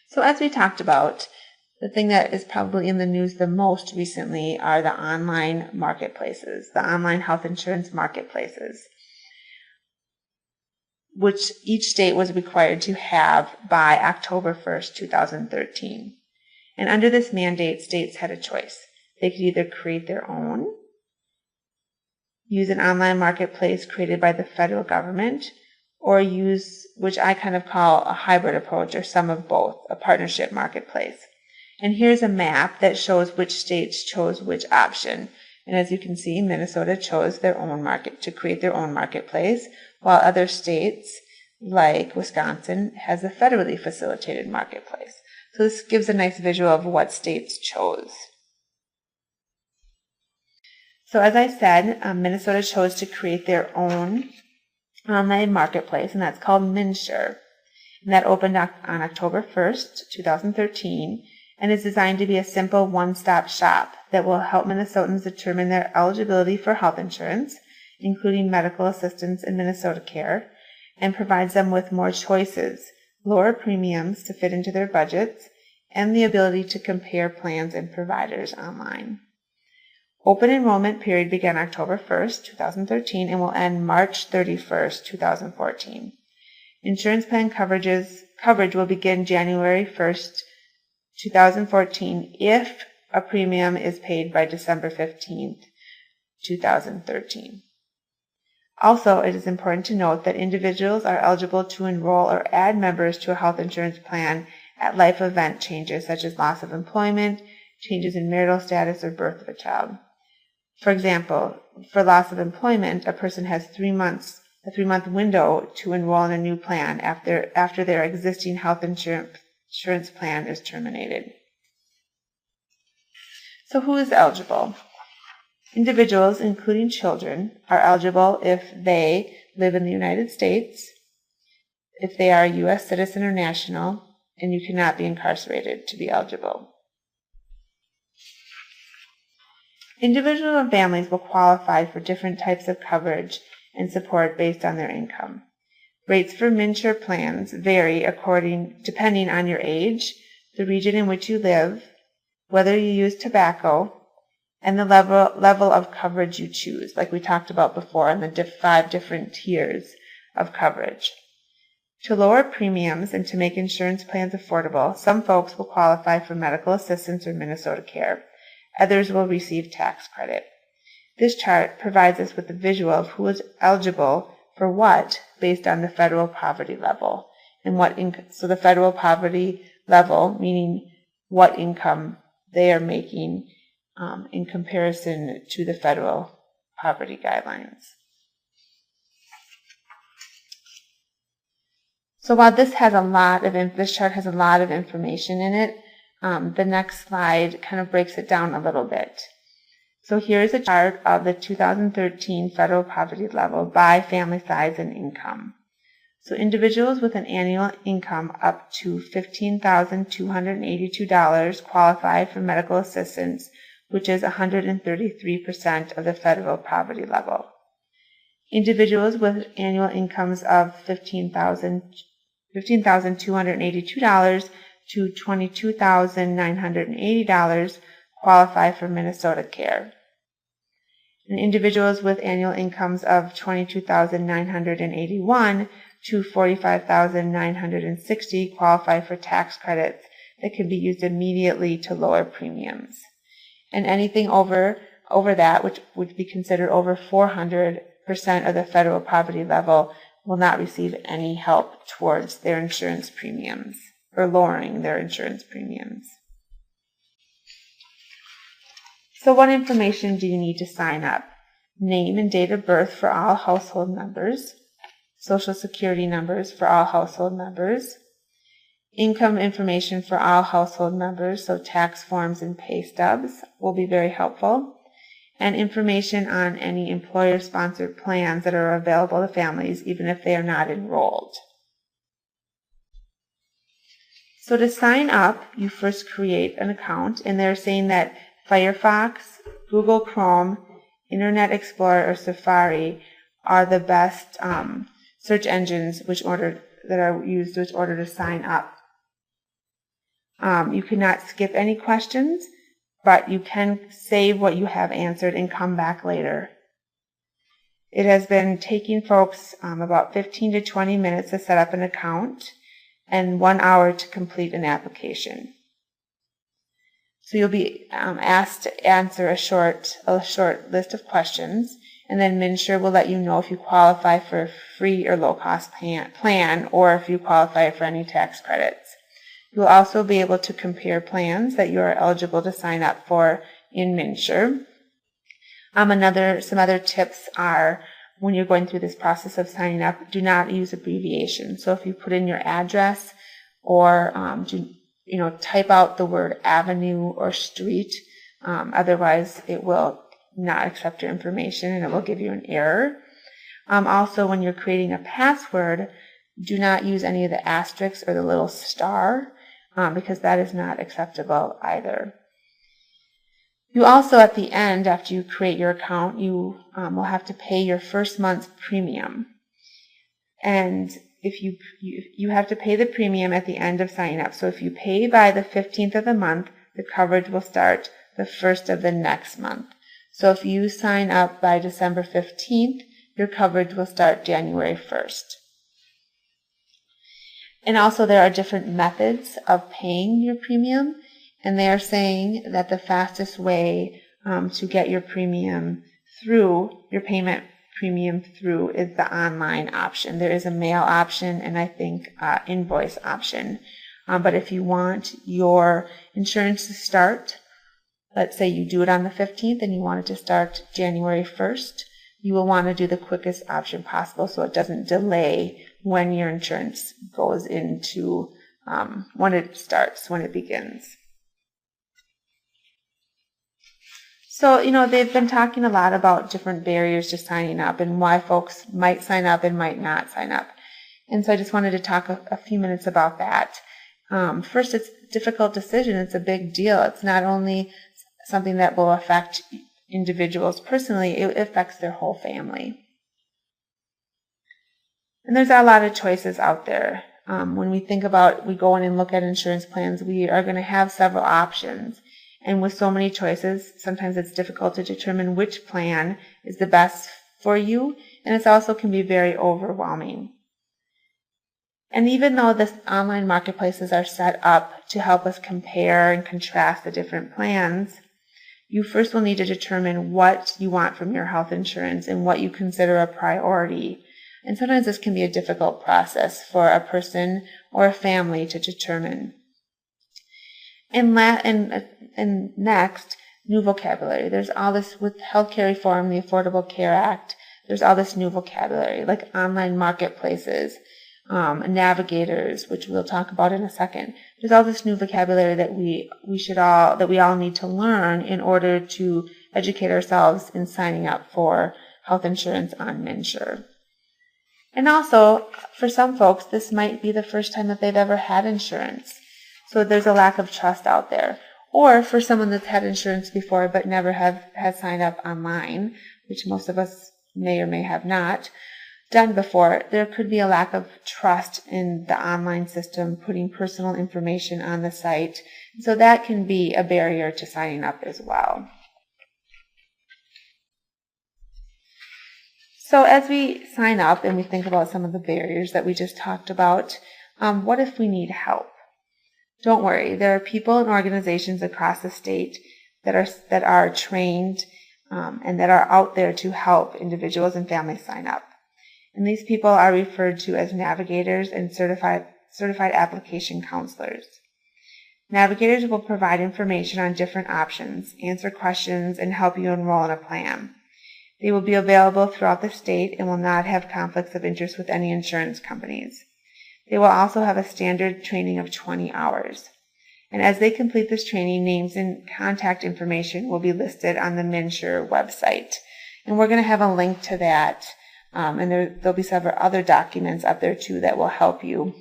So as we talked about, the thing that is probably in the news the most recently are the online marketplaces, the online health insurance marketplaces, which each state was required to have by October 1st, 2013. And under this mandate, states had a choice. They could either create their own, use an online marketplace created by the federal government, or use, which I kind of call a hybrid approach, or some of both, a partnership marketplace. And here's a map that shows which states chose which option. And as you can see, Minnesota chose their own to create their own marketplace, while other states, like Wisconsin, has a federally facilitated marketplace. So this gives a nice visual of what states chose. So as I said, Minnesota chose to create their own online marketplace, and that's called MNsure. And that opened on October 1st, 2013, and is designed to be a simple one-stop shop that will help Minnesotans determine their eligibility for health insurance, including medical assistance and Minnesota Care, and provides them with more choices, lower premiums to fit into their budgets, and the ability to compare plans and providers online. Open enrollment period began October 1st, 2013, and will end March 31st, 2014. Insurance plan coverage will begin January 1st, 2014 if a premium is paid by December 15th, 2013. Also, it is important to note that individuals are eligible to enroll or add members to a health insurance plan at life event changes such as loss of employment, changes in marital status, or birth of a child. For example, for loss of employment, a person has a 3-month window to enroll in a new plan after their existing health insurance plan is terminated. So who is eligible? Individuals, including children, are eligible if they live in the United States, if they are a U.S. citizen or national, and you cannot be incarcerated to be eligible. Individuals and families will qualify for different types of coverage and support based on their income. Rates for MNsure plans vary depending on your age, the region in which you live, whether you use tobacco, and the level of coverage you choose, like we talked about before in the 5 different tiers of coverage. To lower premiums and to make insurance plans affordable, some folks will qualify for medical assistance or Minnesota Care. Others will receive tax credit. This chart provides us with a visual of who is eligible for what based on the federal poverty level. So the federal poverty level, meaning what income they are making in comparison to the federal poverty guidelines. So while this chart has a lot of information in it, the next slide kind of breaks it down a little bit. So here's a chart of the 2013 federal poverty level by family size and income. So individuals with an annual income up to $15,282 qualify for medical assistance, which is 133% of the federal poverty level. Individuals with annual incomes of $15,282 to $22,980 qualify for Minnesota Care. And individuals with annual incomes of $22,981 to $45,960 qualify for tax credits that can be used immediately to lower premiums. And anything over that, which would be considered over 400% of the federal poverty level, will not receive any help towards their insurance premiums or lowering their insurance premiums. So what information do you need to sign up? Name and date of birth for all household members, Social Security numbers for all household members, income information for all household members, so tax forms and pay stubs will be very helpful, and information on any employer-sponsored plans that are available to families even if they are not enrolled. So to sign up, you first create an account, and they're saying that Firefox, Google Chrome, Internet Explorer, or Safari are the best search engines that are used in order to sign up. You cannot skip any questions, but you can save what you have answered and come back later. It has been taking folks about 15 to 20 minutes to set up an account and 1 hour to complete an application. So you'll be asked to answer a short list of questions, and then MNsure will let you know if you qualify for a free or low-cost plan or if you qualify for any tax credits. You will also be able to compare plans that you are eligible to sign up for in MNsure. Some other tips are, when you're going through this process of signing up, do not use abbreviations. So if you put in your address or type out the word avenue or street, otherwise it will not accept your information and it will give you an error. Also, when you're creating a password, do not use any of the asterisks or the little star because that is not acceptable either. You also, at the end, after you create your account, you will have to pay your first month's premium. And if you have to pay the premium at the end of signing up. So if you pay by the 15th of the month, the coverage will start the 1st of the next month. So if you sign up by December 15th, your coverage will start January 1st. And also there are different methods of paying your premium. And they are saying that the fastest way to get your premium through, your payment premium through, is the online option. There is a mail option and I think invoice option. But if you want your insurance to start, let's say you do it on the 15th and you want it to start January 1st, you will want to do the quickest option possible so it doesn't delay when your insurance goes into, when it begins. So, they've been talking a lot about different barriers to signing up and why folks might sign up and might not sign up. And so I just wanted to talk a few minutes about that. First, it's a difficult decision. It's a big deal. It's not only something that will affect individuals personally, it affects their whole family. And there's a lot of choices out there. When we go in and look at insurance plans, we are going to have several options. And with so many choices, sometimes it's difficult to determine which plan is the best for you, and it also can be very overwhelming. And even though the online marketplaces are set up to help us compare and contrast the different plans, you first will need to determine what you want from your health insurance and what you consider a priority. And sometimes this can be a difficult process for a person or a family to determine. And next, new vocabulary. There's all this with healthcare reform, the Affordable Care Act. There's all this new vocabulary like online marketplaces, Navigators, which we'll talk about in a second. There's all this new vocabulary that we all need to learn in order to educate ourselves in signing up for health insurance on MNsure. And also, for some folks, this might be the first time that they've ever had insurance. So there's a lack of trust out there. Or for someone that's had insurance before but never has signed up online, which most of us may or may have not done before, there could be a lack of trust in the online system, putting personal information on the site. So that can be a barrier to signing up as well. So as we sign up and we think about some of the barriers that we just talked about, what if we need help? Don't worry, there are people and organizations across the state that are trained and that are out there to help individuals and families sign up. And these people are referred to as navigators and certified application counselors. Navigators will provide information on different options, answer questions, and help you enroll in a plan. They will be available throughout the state and will not have conflicts of interest with any insurance companies. They will also have a standard training of 20 hours. And as they complete this training, names and contact information will be listed on the MNsure website. And we're going to have a link to that. And there'll be several other documents up there too that will help you.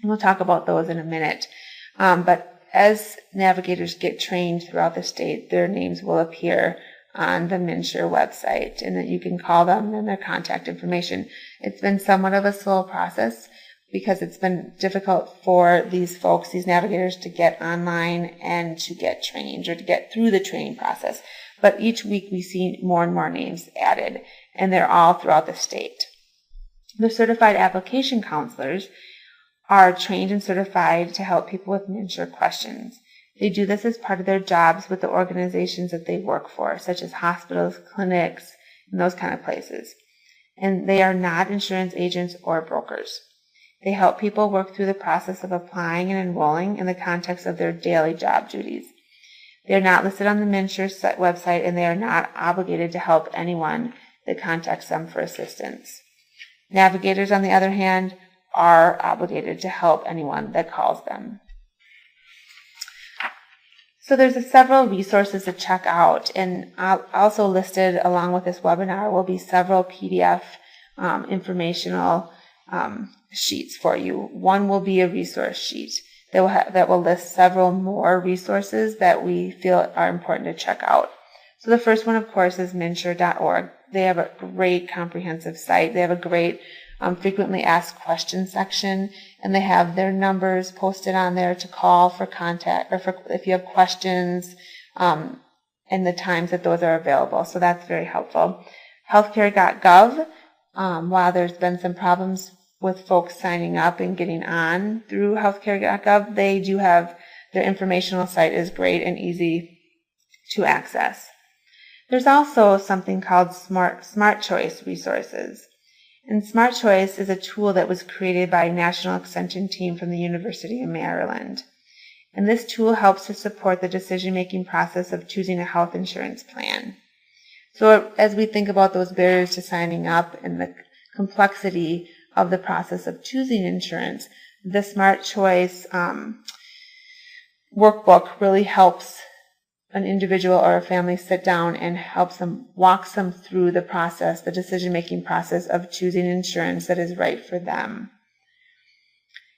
And we'll talk about those in a minute. But as navigators get trained throughout the state, their names will appear on the MNsure website, and that you can call them and their contact information. It's been somewhat of a slow process, because it's been difficult for these folks, these navigators, to get online and to get trained or to get through the training process. But each week we see more and more names added, and they're all throughout the state. The certified application counselors are trained and certified to help people with MNsure questions. They do this as part of their jobs with the organizations that they work for, such as hospitals, clinics, and those kind of places. And they are not insurance agents or brokers. They help people work through the process of applying and enrolling in the context of their daily job duties. They are not listed on the MNsure website, and they are not obligated to help anyone that contacts them for assistance. Navigators, on the other hand, are obligated to help anyone that calls them. So there's several resources to check out, and also listed along with this webinar will be several PDF informational sheets for you. One will be a resource sheet that will list several more resources that we feel are important to check out. So the first one, of course, is MNsure.org. They have a great comprehensive site. They have a great frequently asked questions section, and they have their numbers posted on there to call for contact or for if you have questions, and the times that those are available. So that's very helpful. Healthcare.gov, while there's been some problems with folks signing up and getting on through healthcare.gov, they do have their informational site is great and easy to access. There's also something called Smart Choice resources. And Smart Choice is a tool that was created by a national extension team from the University of Maryland. And this tool helps to support the decision-making process of choosing a health insurance plan. So as we think about those barriers to signing up and the complexity of the process of choosing insurance, the Smart Choice workbook really helps an individual or a family sit down and walks them through the process, the decision-making process of choosing insurance that is right for them.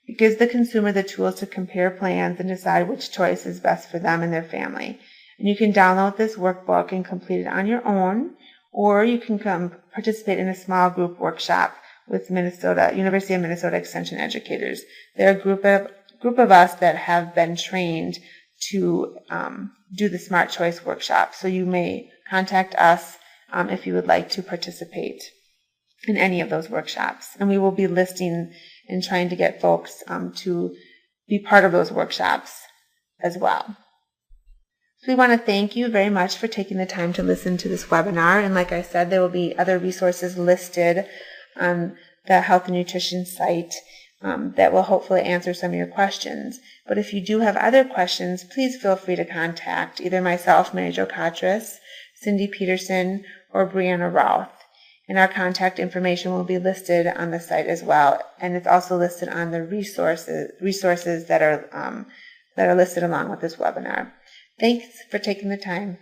It gives the consumer the tools to compare plans and decide which choice is best for them and their family. And you can download this workbook and complete it on your own, or you can come participate in a small group workshop with University of Minnesota Extension educators. They're a group of us that have been trained to do the Smart Choice workshop. So you may contact us if you would like to participate in any of those workshops. And we will be listing and trying to get folks to be part of those workshops as well. So we want to thank you very much for taking the time to listen to this webinar. And like I said, there will be other resources listed on the Health and Nutrition site that will hopefully answer some of your questions. But if you do have other questions, please feel free to contact either myself, Mary Jo Katras, Cindy Peterson, or Brianna Routh. And our contact information will be listed on the site as well. And it's also listed on the resources that are listed along with this webinar. Thanks for taking the time.